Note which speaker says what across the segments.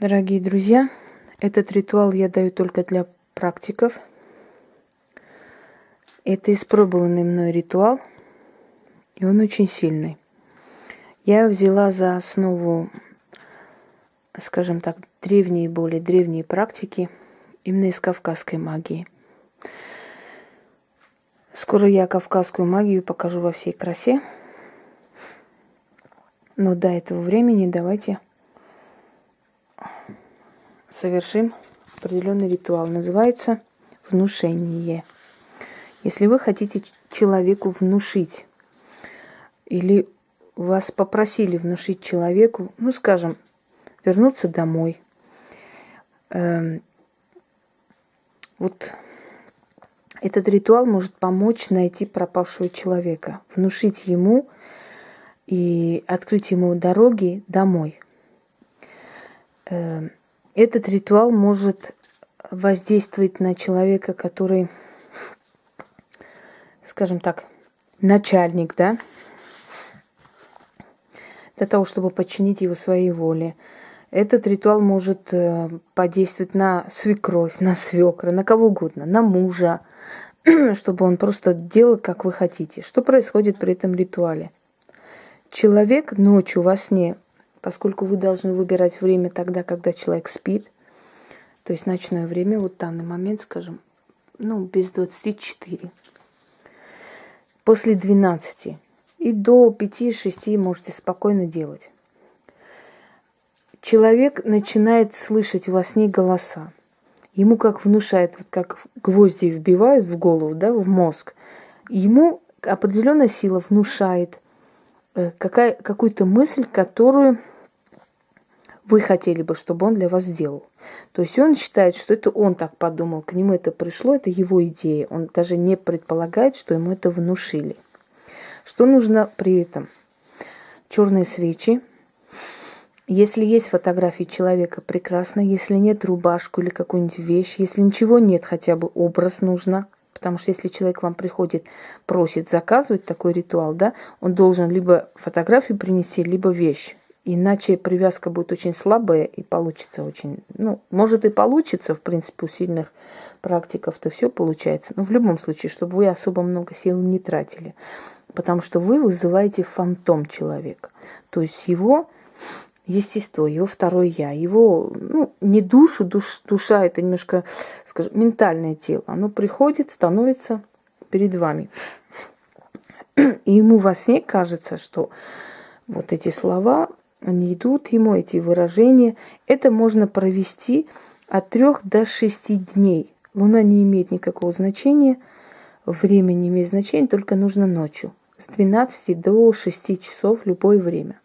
Speaker 1: Дорогие друзья, этот ритуал я даю только для практиков. Это испробованный мной ритуал, и он очень сильный. Я взяла за основу, скажем так, более древние практики именно из кавказской магии. Скоро я кавказскую магию покажу во всей красе. Но до этого времени давайте совершим определенный ритуал. Называется внушение. Если вы хотите человеку внушить, или вас попросили внушить человеку, скажем, вернуться домой, вот этот ритуал может помочь найти пропавшего человека, внушить ему и открыть ему дороги домой. Этот ритуал может воздействовать на человека, который, скажем так, начальник, да, для того, чтобы подчинить его своей воле. Этот ритуал может подействовать на свекровь, на свекра, на кого угодно, на мужа, чтобы он просто делал, как вы хотите. Что происходит при этом ритуале? Человек ночью во сне, поскольку вы должны выбирать время тогда, когда человек спит, то есть ночное время, вот в данный момент, скажем, без 24, после 12 и до 5-6 можете спокойно делать. Человек начинает слышать во сне голоса. Ему как внушает, вот как гвозди вбивают в голову, да, в мозг. Ему определенная сила внушает какую-то мысль, которую вы хотели бы, чтобы он для вас сделал. То есть он считает, что это он так подумал, к нему это пришло, это его идея. Он даже не предполагает, что ему это внушили. Что нужно при этом? Черные свечи. Если есть фотографии человека, прекрасно. Если нет, рубашку или какую-нибудь вещь. Если ничего нет, хотя бы образ нужно. Потому что если человек к вам приходит, просит заказывать такой ритуал, да, он должен либо фотографию принести, либо вещь. Иначе привязка будет очень слабая и получится очень... может и получится, в принципе, у сильных практиков-то все получается. Но в любом случае, чтобы вы особо много сил не тратили. Потому что вы вызываете фантом человека. То есть его естество, его второе я, его, не душу, душа это немножко, скажем, ментальное тело. Оно приходит, становится перед вами. И ему во сне кажется, что вот эти слова, они идут ему, эти выражения. Это можно провести от 3 до 6 дней. Луна не имеет никакого значения, время не имеет значения, только нужно ночью. С 12 до 6 часов любое время.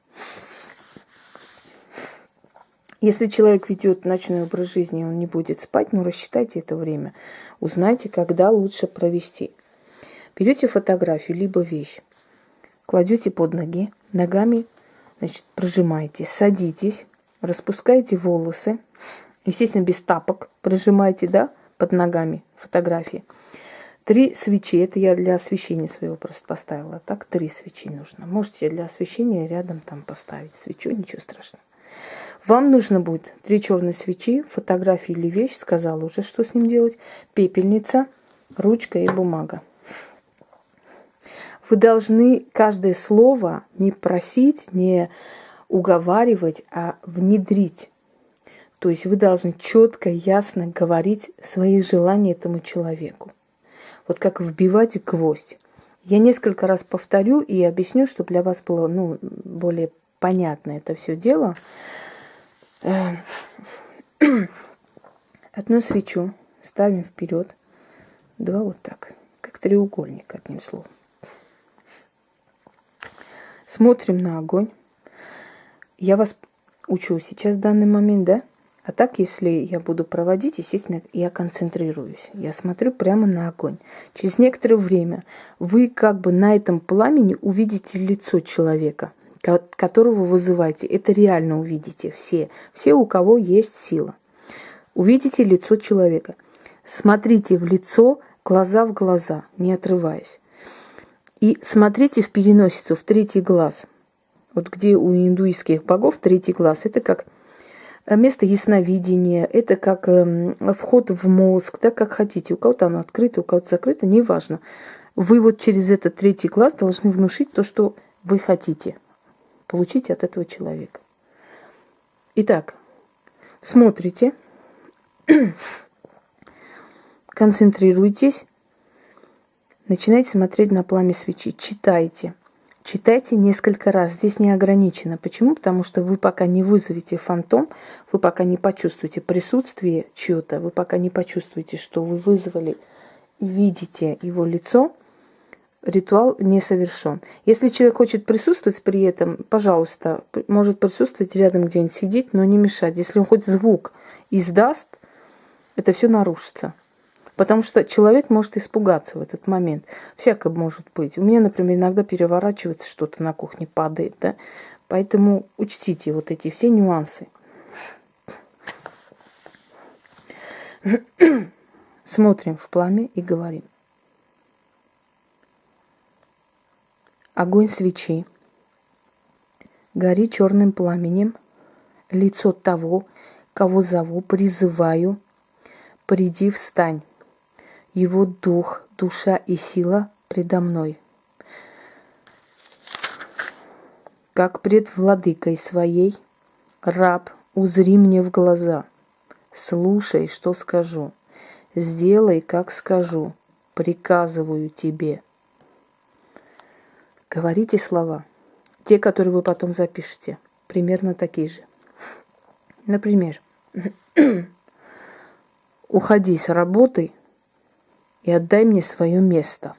Speaker 1: Если человек ведет ночной образ жизни, он не будет спать, рассчитайте это время. Узнайте, когда лучше провести. Берете фотографию, либо вещь, кладете под ноги, ногами, прожимаете, садитесь, распускаете волосы, естественно, без тапок, прожимаете, да, под ногами фотографии. 3 свечи, это я для освещения своего просто поставила. Так, 3 свечи нужно. Можете для освещения рядом там поставить свечу, ничего страшного. Вам нужно будет 3 черные свечи, фотографии или вещь, сказала уже, что с ним делать, пепельница, ручка и бумага. Вы должны каждое слово не просить, не уговаривать, а внедрить. То есть вы должны четко, ясно говорить свои желания этому человеку. Вот как вбивать гвоздь. Я несколько раз повторю и объясню, чтобы для вас было более понятно это все дело. Одну свечу ставим вперед, 2 вот так, как треугольник, одним словом. Смотрим на огонь. Я вас учу сейчас в данный момент, да? А так, если я буду проводить, естественно, я концентрируюсь. Я смотрю прямо на огонь. Через некоторое время вы как бы на этом пламени увидите лицо человека, которого вы вызываете. Это реально увидите все, у кого есть сила. Увидите лицо человека. Смотрите в лицо, глаза в глаза, не отрываясь. И смотрите в переносицу, в 3-й глаз. Вот где у индуистских богов 3-й глаз. Это как место ясновидения, это как вход в мозг, да, как хотите. У кого-то оно открыто, у кого-то закрыто, неважно. Вы вот через этот третий глаз должны внушить то, что вы хотите получить от этого человека. Итак, смотрите, концентрируйтесь, начинайте смотреть на пламя свечи, читайте. Читайте несколько раз. Здесь не ограничено. Почему? Потому что вы пока не вызовете фантом, вы пока не почувствуете присутствие чьё-то, вы пока не почувствуете, что вы вызвали и видите его лицо, ритуал не совершен. Если человек хочет присутствовать при этом, пожалуйста, может присутствовать рядом где-нибудь сидеть, но не мешать. Если он хоть звук издаст, это все нарушится. Потому что человек может испугаться в этот момент. Всякое может быть. У меня, например, иногда переворачивается что-то на кухне, падает. Да? Поэтому учтите вот эти все нюансы. Смотрим в пламя и говорим. Огонь свечи, гори черным пламенем, лицо того, кого зову, призываю, приди, встань. Его дух, душа и сила предо мной. Как пред владыкой своей, раб, узри мне в глаза. Слушай, что скажу. Сделай, как скажу. Приказываю тебе. Говорите слова. Те, которые вы потом запишете. Примерно такие же. Например, уходи с работы и отдай мне свое место.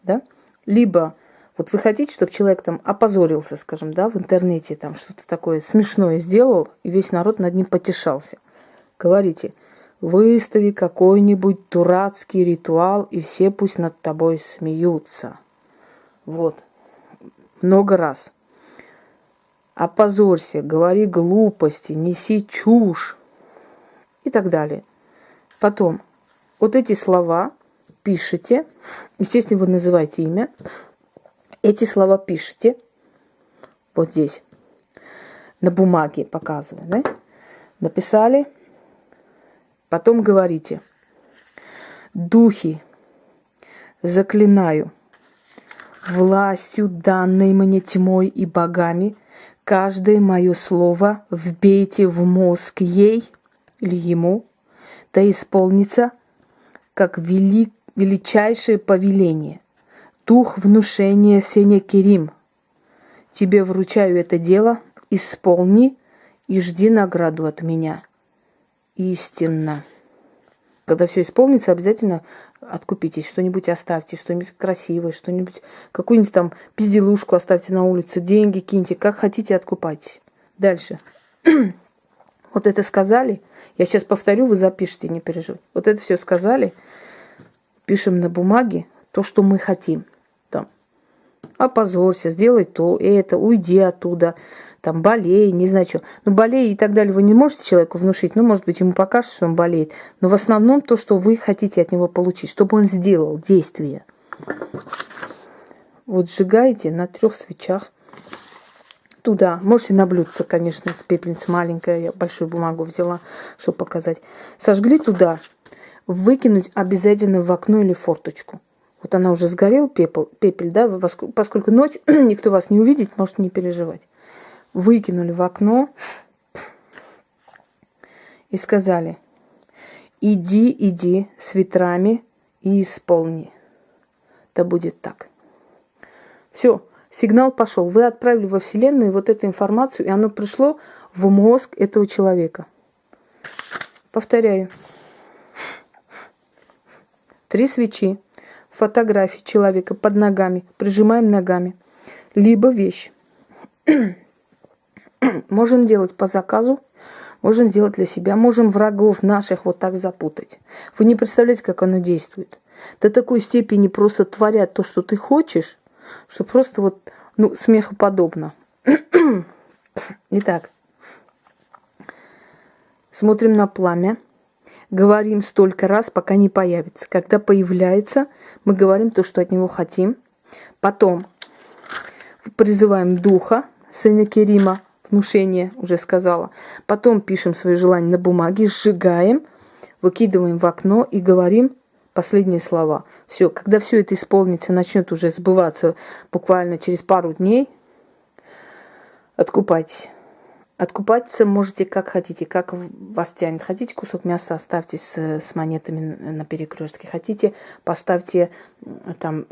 Speaker 1: Да? Либо вот вы хотите, чтобы человек там опозорился, скажем, да, в интернете, там что-то такое смешное сделал, и весь народ над ним потешался. Говорите, выстави какой-нибудь дурацкий ритуал, и все пусть над тобой смеются. Вот. Много раз. Опозорься, говори глупости, неси чушь и так далее. Потом вот эти слова пишите. Естественно, вы называете имя. Эти слова пишите. Вот здесь. На бумаге показываю. Да? Написали. Потом говорите. Духи, заклинаю, властью, данной мне тьмой и богами, каждое мое слово вбейте в мозг ей или ему, да исполнится, как величайшее повеление. Дух внушения Сенекерим. Тебе вручаю это дело, исполни и жди награду от меня. Истинно. Когда все исполнится, обязательно откупитесь, что-нибудь оставьте, что-нибудь красивое, что-нибудь, какую-нибудь там безделушку оставьте на улице, деньги киньте, как хотите, откупайтесь. Дальше. Вот это сказали, я сейчас повторю, вы запишите, не переживайте. Вот это все сказали, пишем на бумаге то, что мы хотим. Там, опозорься, сделай то, это, уйди оттуда, там, болей, не знаю что. Ну, болей и так далее вы не можете человеку внушить, ну, может быть, ему покажется, что он болеет. Но в основном то, что вы хотите от него получить, чтобы он сделал действие. Вот сжигаете на 3 свечах туда. Можете на блюдце, конечно, пепельница маленькая, я большую бумагу взяла, чтобы показать. Сожгли туда, выкинуть обязательно в окно или форточку. Вот она уже сгорел, пепель, да, поскольку ночь, никто вас не увидит, можете не переживать. Выкинули в окно и сказали, иди с ветрами и исполни. Да будет так. Все, сигнал пошел. Вы отправили во Вселенную вот эту информацию, и оно пришло в мозг этого человека. Повторяю. 3 свечи. Фотографии человека под ногами. Прижимаем ногами. Либо вещь. Можем делать по заказу, можем делать для себя, можем врагов наших вот так запутать. Вы не представляете, как оно действует. До такой степени просто творят то, что ты хочешь, что просто вот, ну, смехоподобно. Итак, смотрим на пламя, говорим столько раз, пока не появится. Когда появляется, мы говорим то, что от него хотим. Потом призываем духа Сенекерима внушение, уже сказала. Потом пишем свои желания на бумаге, сжигаем, выкидываем в окно и говорим последние слова. Все, когда все это исполнится, начнет уже сбываться буквально через пару дней, откупайтесь. Откупаться можете как хотите, как вас тянет. Хотите кусок мяса, оставьте с монетами на перекрестке. Хотите, поставьте там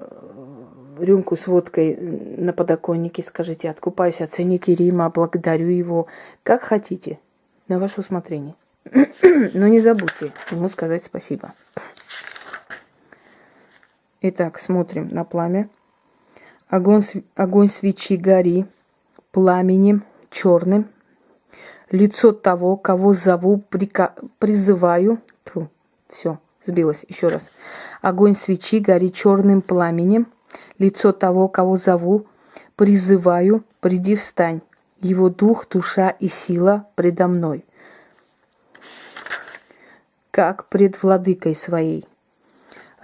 Speaker 1: рюмку с водкой на подоконнике, скажите: откупаюсь от ценники Рима, благодарю его. Как хотите, на ваше усмотрение. Но не забудьте ему сказать спасибо. Итак, смотрим на пламя. Огонь свечи гори пламенем черным. Лицо того, кого зову, призываю. Все, сбилось. Еще раз. Огонь свечи гори черным пламенем. Лицо того, кого зову, призываю, приди, встань. Его дух, душа и сила предо мной. Как пред владыкой своей.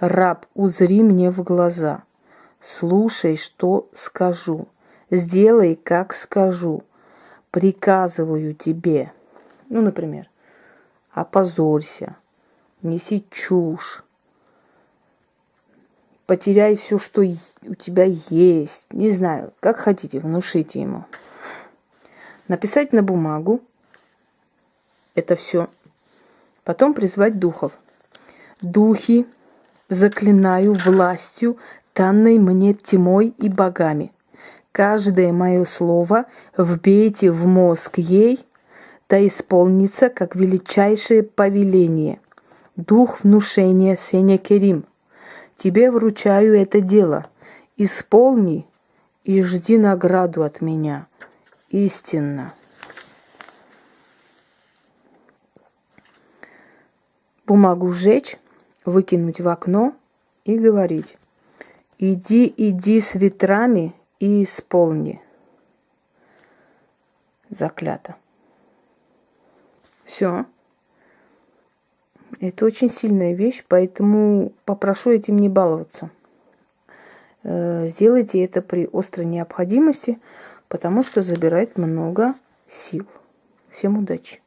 Speaker 1: Раб, узри мне в глаза. Слушай, что скажу. Сделай, как скажу. Приказываю тебе. Ну, например, опозорься, неси чушь, потеряй все, что у тебя есть. Не знаю, как хотите, внушите ему. Написать на бумагу это все. Потом призвать духов. Духи, заклинаю властью, данной мне тьмой и богами. Каждое мое слово вбейте в мозг ей, да исполнится, как величайшее повеление. Дух внушения Сенекерим. Тебе вручаю это дело. Исполни и жди награду от меня. Истинно. Бумагу сжечь, выкинуть в окно и говорить: иди с ветрами и исполни. Заклято. Все. Это очень сильная вещь, поэтому попрошу этим не баловаться. Сделайте это при острой необходимости, потому что забирает много сил. Всем удачи!